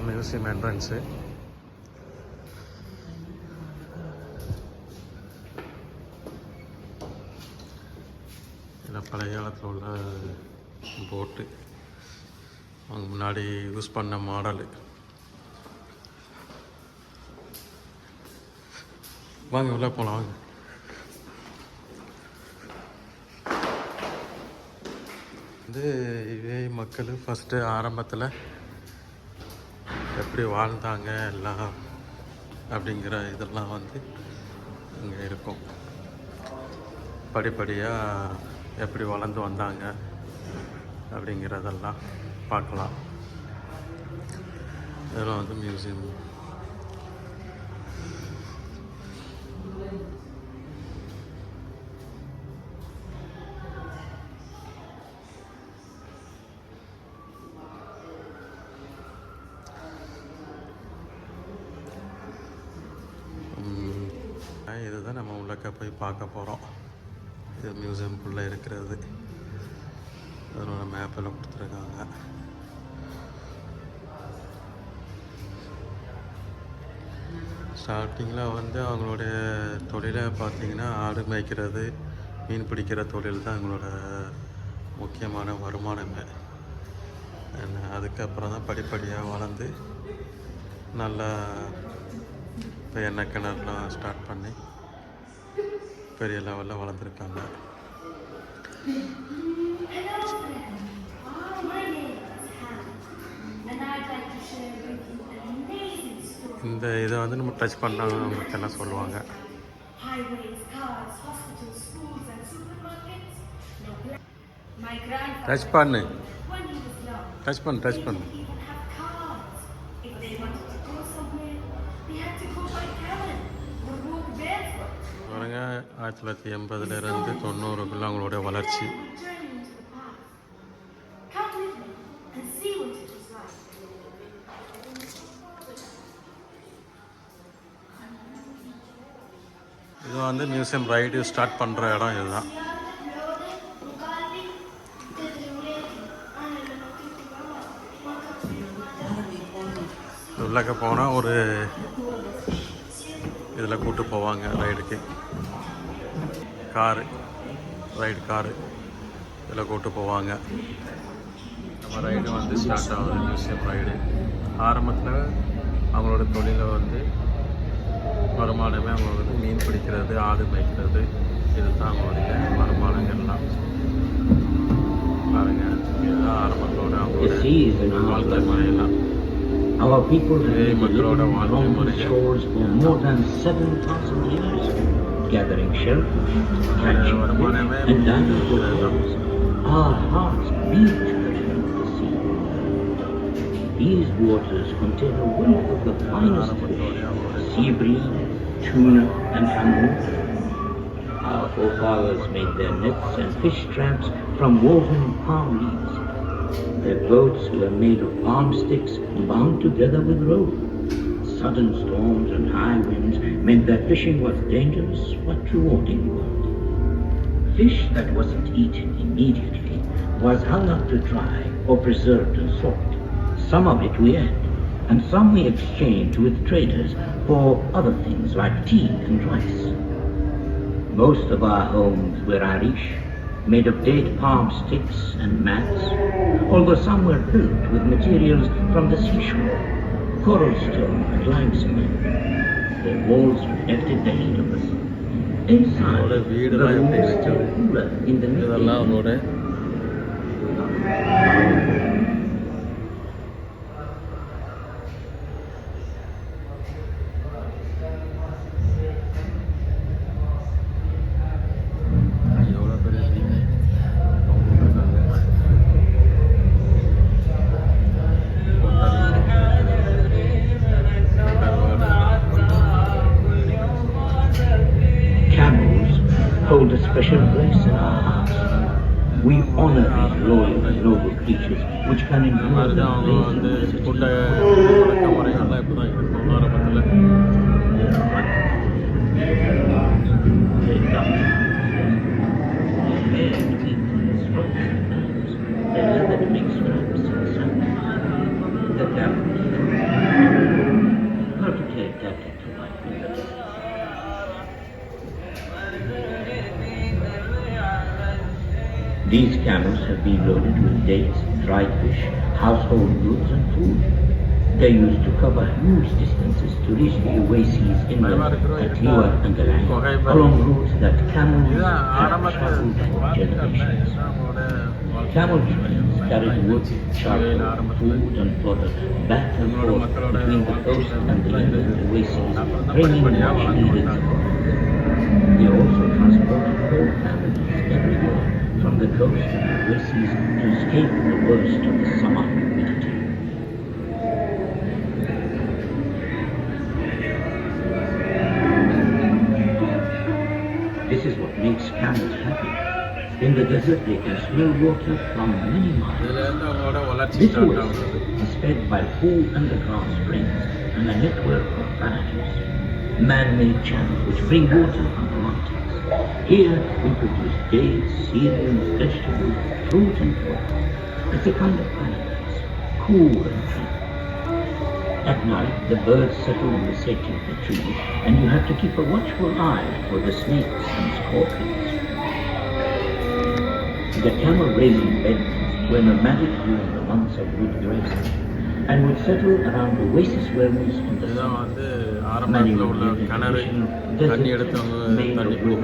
Museum entrance. இதில் பழைய காலத்தில் உள்ள போட்டு அவங்க முன்னாடி யூஸ் பண்ண மாடலு. வாங்க உள்ளே போகலாம் வாங்க. இதே மக்கள் ஃபஸ்ட்டு ஆரம்பத்தில் எப்படி வாழ்ந்தாங்க எல்லாம் அப்படிங்கிற இதெல்லாம் இங்கே இருக்கும். படிப்படியாக எப்படி வளர்ந்து வந்தாங்க அப்படிங்கிறதெல்லாம் பார்க்கலாம். இதெல்லாம் மியூசியம். இதுதான் நம்ம உள்ளக்க போய் பார்க்க போகிறோம். இது மியூசியம்குள்ளே இருக்கிறது. அதோட மேப்பெல்லாம் கொடுத்துருக்காங்க. ஸ்டார்டிங்கில் அவங்களுடைய தொழிலை பார்த்திங்கன்னா ஆடு மேய்க்கிறது, மீன் பிடிக்கிற தொழில் தான் அவங்களோட முக்கியமான வருமானமே. அதுக்கப்புறம் தான் படிப்படியாக வளர்ந்து நல்லா இப்போ எண்ணெய் கிணறுலாம் ஸ்டார்ட் பண்ணி பெரிய லெவலில் வளர்ந்துருக்காங்க. இந்த இதை நம்ம டச் பண்ணால் அவங்களுக்கு எல்லாம் சொல்லுவாங்க. டச் பண்ணு டச் பண்ணு டச் பண்ணு. பாருங்க, 1980லேருந்து 90க்குள்ள அவங்களோட வளர்ச்சி. இது மியூசியம் ரைடு ஸ்டார்ட் பண்ணுற இடம் இதுதான். உள்ளக்க போனால் ஒரு இதில் கூப்பிட்டு போவாங்க ரைடுக்கு. ரைடு காரு இதில் கூப்பிட்டு போவாங்க. நம்ம ரைடு ஸ்டார்ட் ஆகுது. மியூசியம் ரைடு ஆரம்பத்தில் அவங்களோட தொழிலை வருமானமே அவங்க மீன் பிடிக்கிறது, ஆடு மேய்க்கிறது, இதுதான் அவங்களுடைய வருமானங்கள்லாம். பாருங்க, இதுதான் ஆரம்பத்தோட அவங்களோட வாழ்க்கை முறையெல்லாம். Our people have lived along the shores for more than 7,000 years, gathering shelter, catching fish, and diving for pearls. Our hearts beat to the rhythm of the sea. These waters contain a wealth of the finest fish, sea bream, tuna, and hammoon. Our forefathers made their nets and fish traps from woven palm leaves. Their boats were made of palm sticks bound together with rope. Sudden storms and high winds meant that fishing was dangerous but rewarding work. Fish that wasn't eaten immediately was hung up to dry or preserved in salt. Some of it we ate, and some we exchanged with traders for other things like tea and rice. Most of our homes were Irish, made of date palm sticks and mats, although some were built with materials from the seashore, coral stone and limestone. Their walls reflected the heat of the sun. Inside, the rooms were cooler in the midday. Hold a special place in our hearts. We honor these loyal and noble creatures which can endure the blazing desert. The leather makes straps and sandals. The camels adapted to life in the desert. These camels have been loaded with dates, dried fish, household goods and food. They used to cover huge distances to reach the oases in the Khalifa and the land, along routes that camels have traveled for generations. Camel trains carried wood, charcoal, food and fodder back and forth between the coast and the inland oases, bringing much needed supplies. They also transported whole families every year from the coast to the oases to escape the worst of the summer humidity. This is what makes camels happy. In the desert, they can smell water from many miles. This oasis is fed by full underground springs and a network of barrages, man-made channels which bring water from the mountains. Here, we produce dates, cereals, vegetables, fruit and water. It's a kind of paradise, cool and tranquil. At night, the birds settle in the shade of the trees, and you have to keep a watchful eye for the snakes and scorpions. The camel-raising beds were nomadic during the months of wood grazing, and would settle around oasis wells in the summer. Many would live in traditional desert made of wood.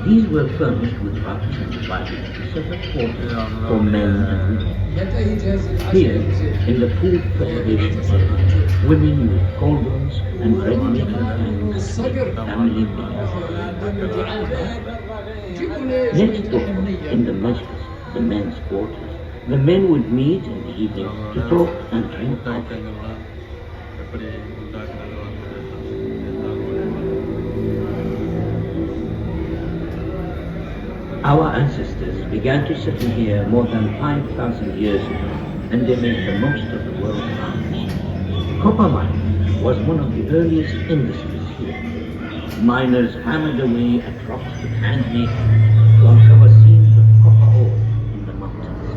These were furnished with huts and divided into separate quarters for men and women. Here, in the food preparation area, women used cauldrons and bread-making pans to make family meals. Next door, in the majlis, the men's quarters, the men would meet in the evening to talk and drink coffee. Our ancestors began to settle here more than 5,000 years ago, and they made the most of the world's mines. Copper mining was one of the earliest industries here. Miners hammered away at rocks with hand-made to uncover seams of copper ore in the mountains.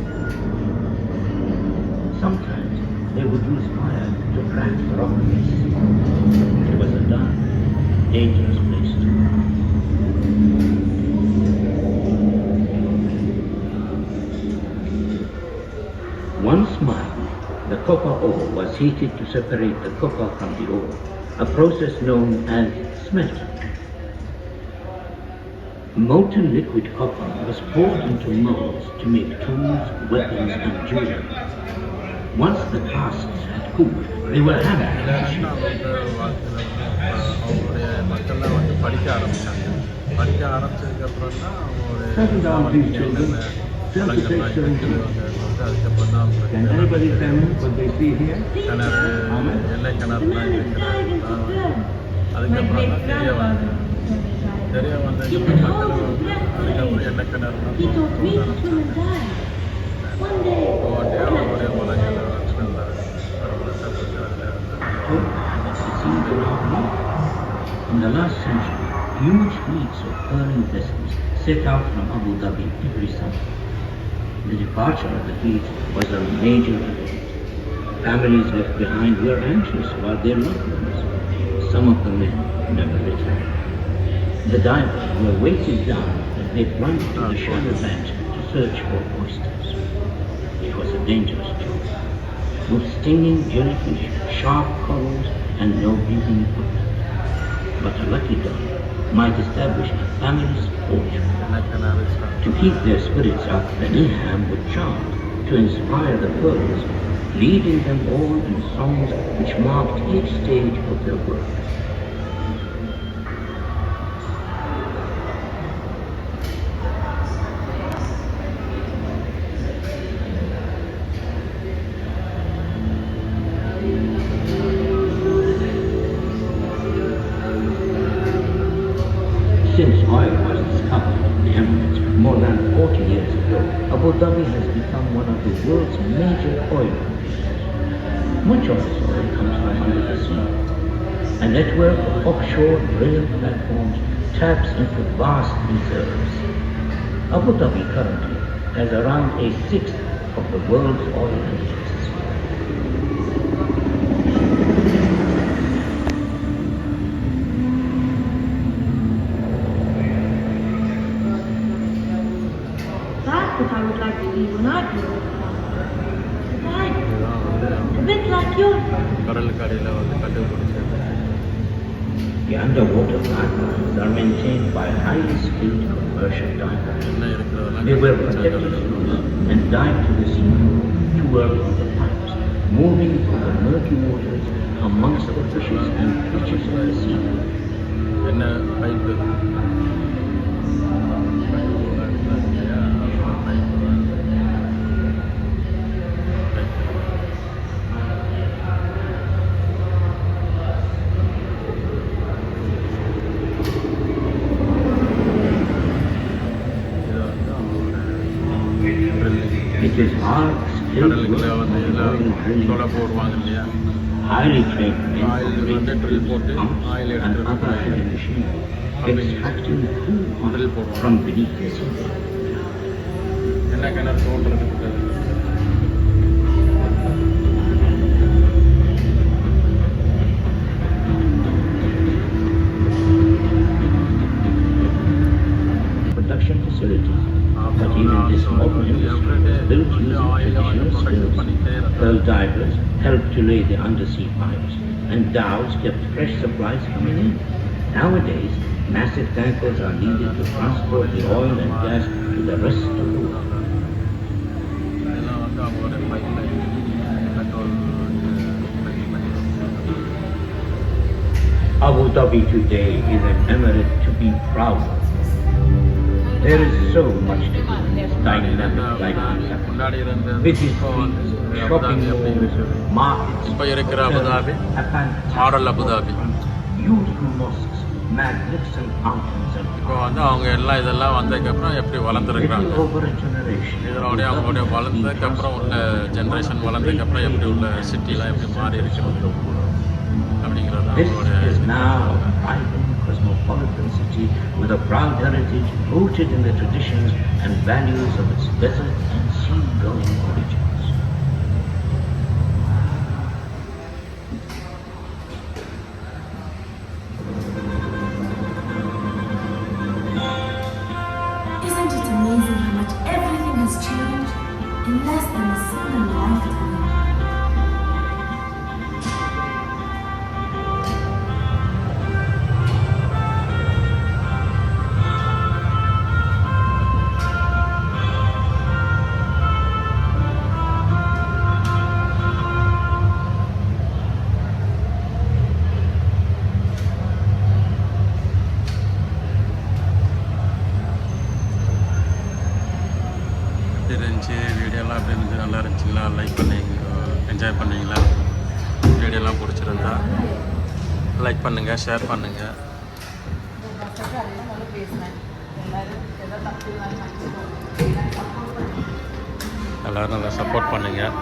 Sometimes they would use fire to crack the rock face. It was a dark, dangerous place to work. Once mined, the copper ore was heated to separate the copper from the ore, a process known as smelting. Molten liquid copper was poured into molds to make tools, weapons, and jewelry. Once the casts had cooled, they were hammered. Settle down, please, children. Just to take some time. Can anybody tell me what they see here? In the last century, huge fleets of pearling vessels set out from Abu Dhabi every summer. The departure of the fleet was a major event. Families left behind were anxious about their loved ones. Some of the men never returned. The divers were weighted down as they plunged to the shallow banks to search for oysters. It was a dangerous job, with stinging jellyfish, sharp corals, and no breathing equipment. But a lucky diver might establish a family's fortune. To keep their spirits up, the Ilham would chant to inspire the pearls, leading them all in songs which marked each stage of their work. Since oil was discovered in the Emirates more than 40 years ago, Abu Dhabi has become one of the world's major oil producers. Much of this oil comes from under the sea. A network of offshore drilling platforms taps into vast reserves. Abu Dhabi currently has around a sixth of the world's oil and gas. what I would like to be when I grow up. Right. இதுதான் வந்து A bit like yours. கடலுக்கு அடியில் வந்து கண்டுபிடிச்சது. The underwater pipelines are maintained by highly skilled commercial divers. என்ன இருக்கிறதெல்லாம் They wear protective suits and dive to the sea to work on the pipes, moving through the murky waters amongst the fishes and creatures of the sea. என்ன pipe It is hard, skilled கடலுக்குள்ள work வந்து of எல்லாம் drilling, தொலை போடுவாங்க இல்லையா, highly trained men oil வந்து operate drill போட்டு pumps oil and எடுக்கிறது other heavy machinery, extracting cool water drill போடுவாங்க. from beneath the sea. என்ன கிணறு தோன்றதுக்கு Production facilities. But even this modern industry is built using traditional skills. Pearl divers help to lay the undersea pipes, and dhows kept fresh supplies coming in. Nowadays, massive tankers are needed to transport the oil and gas to the rest of the world. இதெல்லாம் வந்து அவங்களோட பைப்பில் petrol Abu Dhabi today is an emirate to be proud of. There is so much to do in this dynamic lifestyle. முன்னாடி இருந்த Busy இப்போ வந்து streets, Abu Dhabi shopping அப்படி malls, இருக்குது. markets, இப்போ இருக்கிற Abu Dhabi a fantastic model Abu Dhabi. beautiful mosques, magnificent fountains and இப்போ வந்து அவங்க எல்லாம் இதெல்லாம் வந்ததுக்கப்புறம் எப்படி வளர்ந்துருக்குறாங்க, little over a generation. இதனுடைய அவங்களுடைய வளர்ந்ததுக்கப்புறம் உள்ள ஜென்ரேஷன் வளர்ந்ததுக்கப்புறம் எப்படி உள்ள சிட்டிலாம் எப்படி மாறி இருக்கிறது அப்படிங்கிறது தான் This அவங்களுடைய is now a vibrant cosmopolitan city with a proud heritage rooted in the traditions and values of its desert and sea-going origins. Isn't it amazing how much everything has changed in less than a single lifetime? எப்படி இருந்துச்சு வீடியோலாம் எப்படி இருந்துச்சு, நல்லா இருந்துச்சுங்களா, like பண்ணீங்க, enjoy பண்ணீங்களா, வீடியோலாம் பிடிச்சிருந்தா லைக் பண்ணுங்கள், ஷேர் பண்ணுங்கள், எல்லோரும் நல்லா சப்போர்ட் பண்ணுங்கள்.